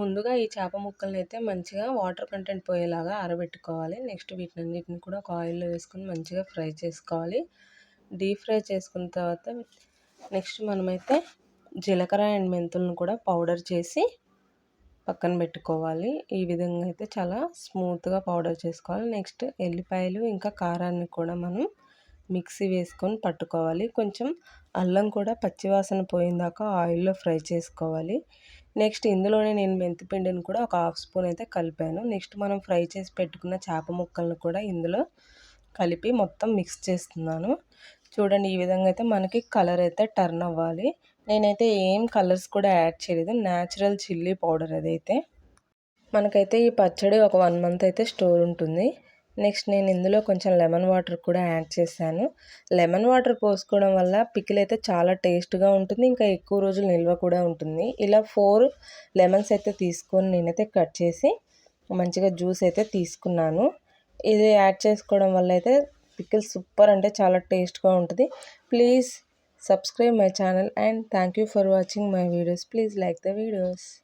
ముందుగా ఈ చేప ముక్కలనైతే మంచిగా వాటర్ కంటెంట్ పోయేలాగా ఆరబెట్టుకోవాలి. నెక్స్ట్ వీటన్నిటిని కూడా ఒక ఆయిల్‌లో వేసుకొని మంచిగా ఫ్రై చేసుకోవాలి. డీప్ ఫ్రై చేసుకున్న తర్వాత నెక్స్ట్ మనమైతే జీలకర్ర అండ్ మెంతులను కూడా పౌడర్ చేసి పక్కన పెట్టుకోవాలి. ఈ విధంగా అయితే చాలా స్మూత్‌గా పౌడర్ చేసుకోవాలి. నెక్స్ట్ ఎల్లిపాయలు ఇంకా కారాన్ని కూడా మనం మిక్సీ వేసుకొని పట్టుకోవాలి. కొంచెం అల్లం కూడా పచ్చివాసన పోయిందాకా ఆయిల్‌లో ఫ్రై చేసుకోవాలి. నెక్స్ట్ ఇందులోనే నేను మెంతిపిండిని కూడా ఒక హాఫ్ స్పూన్ అయితే కలిపాను. నెక్స్ట్ మనం ఫ్రై చేసి పెట్టుకున్న చేప ముక్కలను కూడా ఇందులో కలిపి మొత్తం మిక్స్ చేస్తున్నాను. చూడండి, ఈ విధంగా అయితే మనకి కలర్ అయితే టర్న్ అవ్వాలి. నేనైతే ఏం కలర్స్ కూడా యాడ్ చేయలేదు. న్యాచురల్ చిల్లీ పౌడర్ అదైతే. మనకైతే ఈ పచ్చడి ఒక 1 మంత్ అయితే స్టోర్ ఉంటుంది. నెక్స్ట్ నేను ఇందులో కొంచెం లెమన్ వాటర్ కూడా యాడ్ చేశాను. లెమన్ వాటర్ పోసుకోవడం వల్ల పికిల్ అయితే చాలా టేస్ట్‌గా ఉంటుంది. ఇంకా ఎక్కువ రోజులు నిల్వ కూడా ఉంటుంది. ఇలా 4 లెమన్స్ అయితే తీసుకొని నేనైతే కట్ చేసి మంచిగా జ్యూస్ అయితే తీసుకున్నాను. ఇది యాడ్ చేసుకోవడం వల్ల అయితే పికిల్ సూపర్ అంటే చాలా టేస్ట్‌గా ఉంటుంది. Please subscribe my channel and thank you for watching my videos. Please like the videos.